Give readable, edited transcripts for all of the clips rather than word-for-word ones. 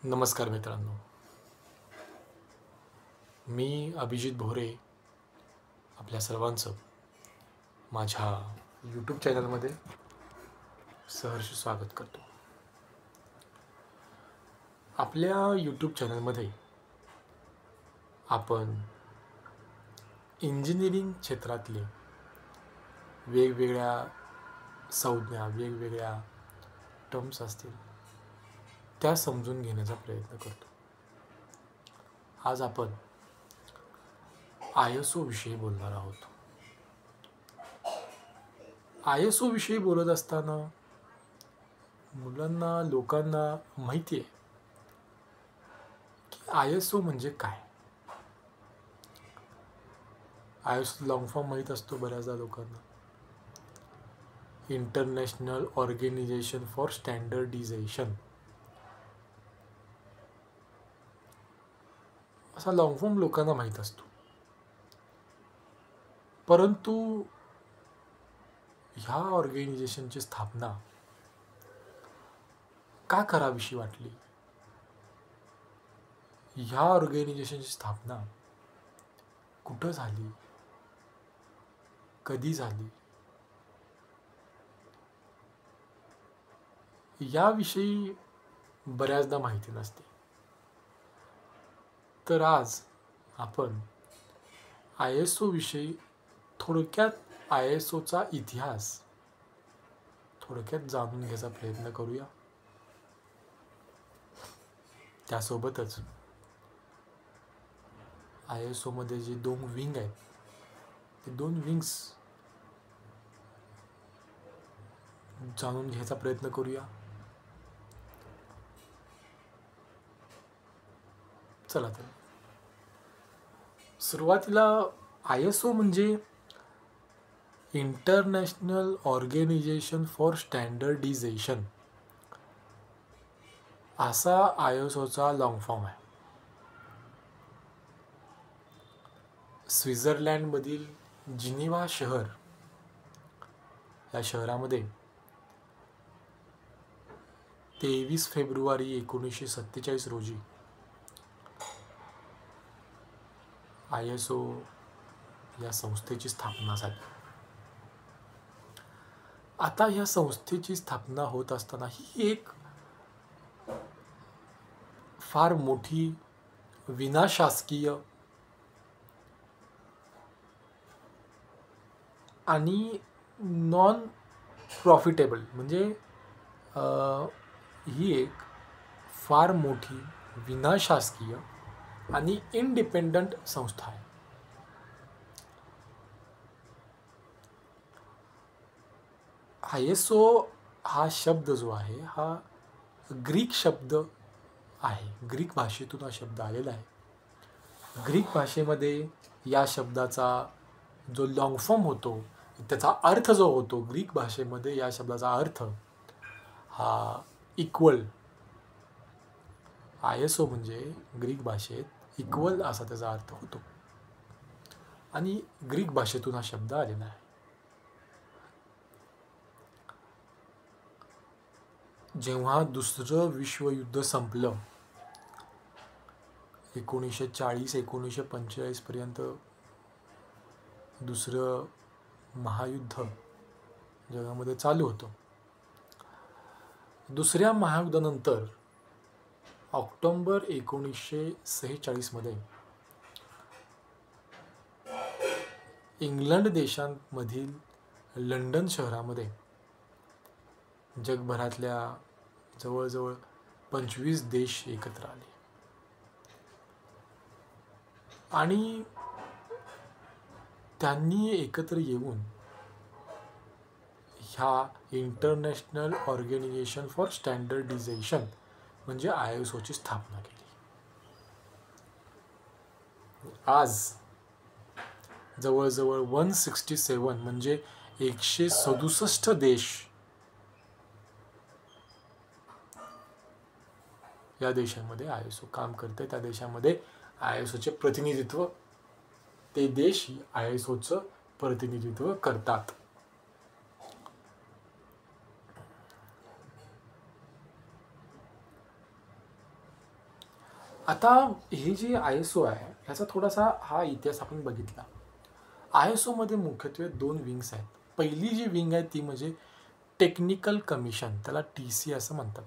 नमस्कार मित्रांनो, मी अभिजित भोरे आपल्या सर्वांचं माझ्या यूट्यूब चॅनलमध्ये सहर्ष स्वागत करतो. आपल्या यूट्यूब चॅनलमध्ये आपण इंजिनिअरिंग क्षेत्रातले वेगवेगळ्या संज्ञा, वेगवेगळ्या टर्म्स असतील त्या समजून घेण्याचा प्रयत्न करतो. आज आपण ISO विषयी बोलणार आहोत. ISO विषयी बोलत असताना लोकांना माहिती आहे की ISO म्हणजे काय. ISO लॉंग फॉर्म माहीत असतो बऱ्याचदा लोकांना. इंटरनॅशनल ऑर्गनायझेशन फॉर स्टँडर्डायझेशन असा लॉंग फॉर्म लोकांना माहीत असतो. परंतु ह्या ऑर्गनायझेशनची स्थापना का करावीशी वाटली, ह्या ऑर्गनायझेशनची स्थापना कुठं झाली, कधी झाली, याविषयी बऱ्याचदा माहिती नसते. तर आज आपण ISO विषयी थोडक्यात ISOचा इतिहास थोडक्यात जाणून घ्यायचा प्रयत्न करूया. त्यासोबतच ISO मध्ये जे 2 विंग आहेत ते 2 विंग्स जाणून घ्यायचा प्रयत्न करूया. चला तर सुरुवातीला ISO म्हणजे इंटरनॅशनल ऑर्गनायझेशन फॉर स्टँडर्डायझेशन असा ISOचा लॉंग फॉर्म आहे. स्वित्झर्लंडमधील जिनिव्हा शहर या शहरामध्ये 23 फेब्रुवारी 1947 रोजी ISO या संस्थेची स्थापना झाली. आता या संस्थेची स्थापना होत असताना ही एक फार मोठी विनाशासकीय आणि नॉन प्रॉफिटेबल म्हणजे ही एक फार मोठी विनाशासकीय आणि इंडिपेंडंट संस्था आहे. ISO हा शब्द जो आहे हा ग्रीक शब्द आहे. ग्रीक भाषेतून हा शब्द आलेला आहे. ग्रीक भाषेमध्ये या शब्दाचा जो लॉंग फॉर्म होतो, त्याचा अर्थ जो होतो, ग्रीक भाषेमध्ये या शब्दाचा अर्थ हा इक्वल. ISO म्हणजे ग्रीक भाषेत इक्वल असा त्याचा अर्थ होतो आणि ग्रीक भाषेतून हा शब्द आलेला आहे. जेव्हा दुसरं विश्वयुद्ध संपलं 1940-1945 पर्यंत दुसरं महायुद्ध जगामध्ये चालू होतं. दुसऱ्या महायुद्धानंतर ऑक्टोबर 1946 मध्ये इंग्लंड देशांमधील लंडन शहरामध्ये जगभरातल्या जवळजवळ 25 देश एकत्र आले आणि त्यांनी एकत्र येऊन ह्या इंटरनॅशनल ऑर्गनायझेशन फॉर स्टँडर्डायझेशन म्हणजे ISOची स्थापना केली. आज जवळजवळ 167 म्हणजे 167 देश या देशांमध्ये ISO काम करते. त्या देशामध्ये ISOचे प्रतिनिधित्व ते देश ISOचं प्रतिनिधित्व करतात. आता हे जे ISO आहे ह्याचा थोडासा हा इतिहास आपण बघितला. ISO मध्ये मुख्यत्वे 2 विंग्स आहेत. पहिली जी विंग आहे ती म्हणजे टेक्निकल कमिशन, त्याला TC असं म्हणतात.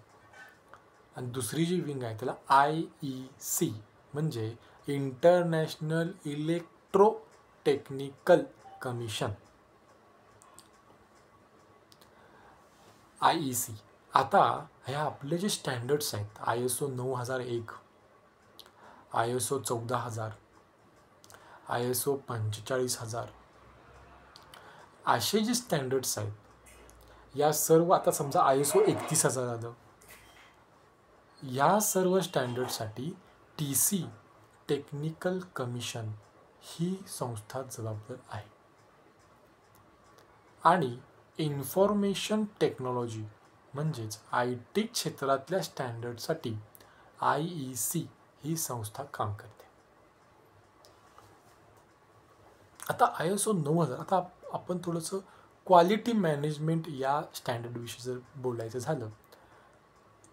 आणि दुसरी जी विंग आहे त्याला IEC म्हणजे international electro technical commission, IEC. आता ह्या आपले जे स्टँडर्ड्स आहेत ISO 9001, ISO 14000, ISO 45000, असे जे स्टँडर्ड्स आहेत या सर्व, आता समजा ISO 31000 आलं, या सर्व स्टँडर्डसाठी TC टेक्निकल कमिशन ही संस्था जबाबदार आहे. आणि इन्फॉर्मेशन टेक्नॉलॉजी म्हणजेच IT क्षेत्रातल्या स्टँडर्डसाठी IEC ही संस्था काम करते. आता ISO 9000, आता आपण थोडंसं क्वालिटी मॅनेजमेंट या स्टँडर्डविषयी जर बोलायचं झालं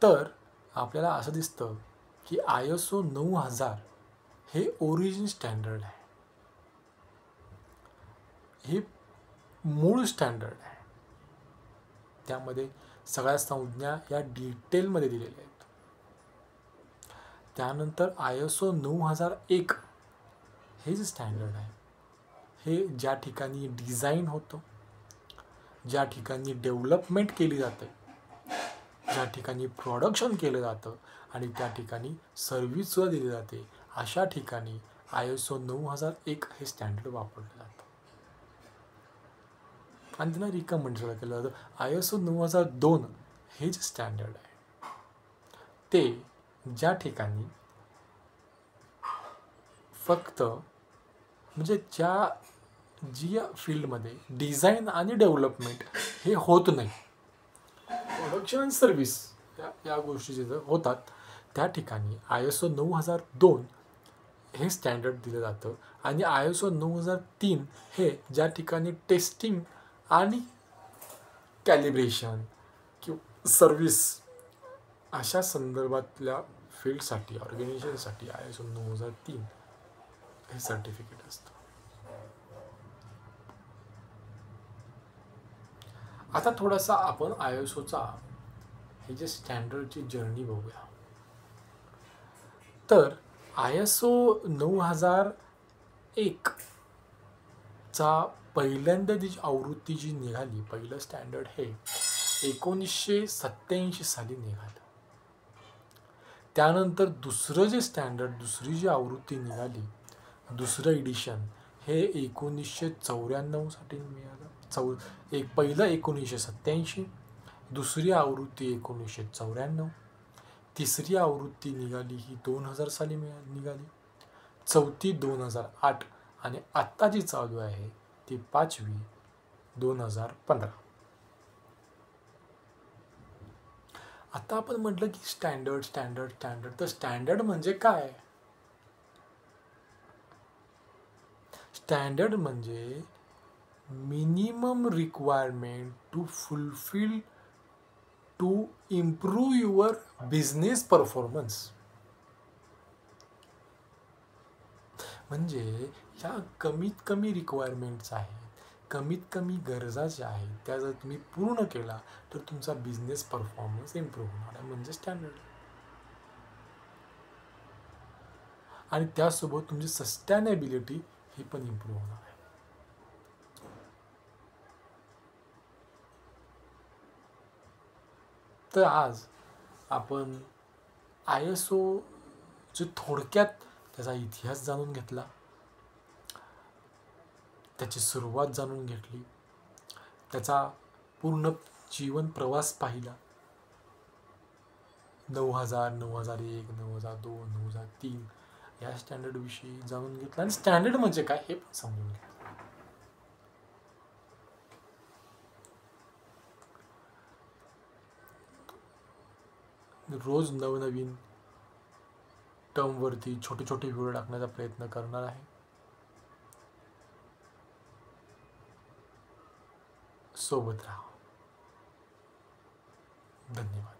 तर आपल्याला असं दिसतं की ISO 9000 हे ओरिजिन स्टँडर्ड आहे, हे मूळ स्टँडर्ड आहे. त्यामध्ये सगळ्या संज्ञा या डिटेलमध्ये दिलेल्या आहेत. त्यानंतर ISO 9001 हे जे स्टँडर्ड आहे हे ज्या ठिकाणी डिझाईन होतं, ज्या ठिकाणी डेव्हलपमेंट केली जाते, ज्या ठिकाणी प्रोडक्शन केलं जातं आणि त्या ठिकाणी सर्व्हिससुद्धा दिली जाते, अशा ठिकाणी ISO 9001 हे स्टँडर्ड वापरलं जातं. आणि त्यांना रिकमेंड सुद्धा केलं जातं. ISO 9002 हे जे स्टँडर्ड आहे ते ज्या ठिकाणी फक्त म्हणजे जी फील्डमध्ये डिझाईन आणि डेव्हलपमेंट हे होत नाही, प्रोडक्शन आणि सर्व्हिस या गोष्टी जिथं होतात त्या ठिकाणी ISO 9002 हे स्टँडर्ड दिलं जातं. आणि ISO 9003 हे ज्या ठिकाणी टेस्टिंग आणि कॅलिब्रेशन किंवा सर्व्हिस अशा संदर्भातल्या फील्डसाठी, ऑर्गनायझेशनसाठी ISO 9003 हे सर्टिफिकेट असतं. आता थोडासा आपण ISOचा हे जे स्टँडर्डची जर्नी बघूया. तर ISO 9001 चा पहिल्यांदा जी आवृत्ती जी निघाली, पहिलं स्टँडर्ड हे 1987 साली निघालं. त्यानंतर दुसरं जे स्टँडर्ड, दुसरी जी आवृत्ती निघाली, दुसरं एडिशन हे 1994 साठी मिळालं. पहिलं 1987, दुसरी आवृत्ती 1994, तिसरी आवृत्ती निघाली ही 2000 साली निघाली, चौथी 2008 आणि आत्ता जी चालू आहे ती 5वी 2015. आता आपण म्हटलं की स्टँडर्ड स्टँडर्ड स्टँडर्ड, तर स्टँडर्ड म्हणजे काय? स्टँडर्ड म्हणजे minimum requirement to fulfil to improve your business performance. म्हणजे ह्या कमीत कमी रिक्वायरमेंट्स आहेत, कमीत कमी गरजा ज्या आहेत त्या जर तुम्ही पूर्ण केला तर तुमचा बिझनेस परफॉर्मन्स इम्प्रूव्ह होणार आहे, म्हणजे स्टँडर्ड. आणि त्यासोबत तुमची सस्टेनेबिलिटी ही पण इम्प्रूव्ह होणार आहे. तर आज आपण ISO जे थोडक्यात त्याचा इतिहास जाणून घेतला, त्याची सुरुवात जाणून घेतली, त्याचा पूर्ण जीवन प्रवास पाहिला. 9000, 9001, 9002, 9003 या स्टँडर्ड विषयी जाणून घेतलं आणि स्टँडर्ड म्हणजे काय हे पण समजून घेतलं. रोज नवनवीन टर्मवरती छोटे छोटे व्हिडिओ टाकण्याचा प्रयत्न करणार आहे. सोबत राहा. धन्यवाद.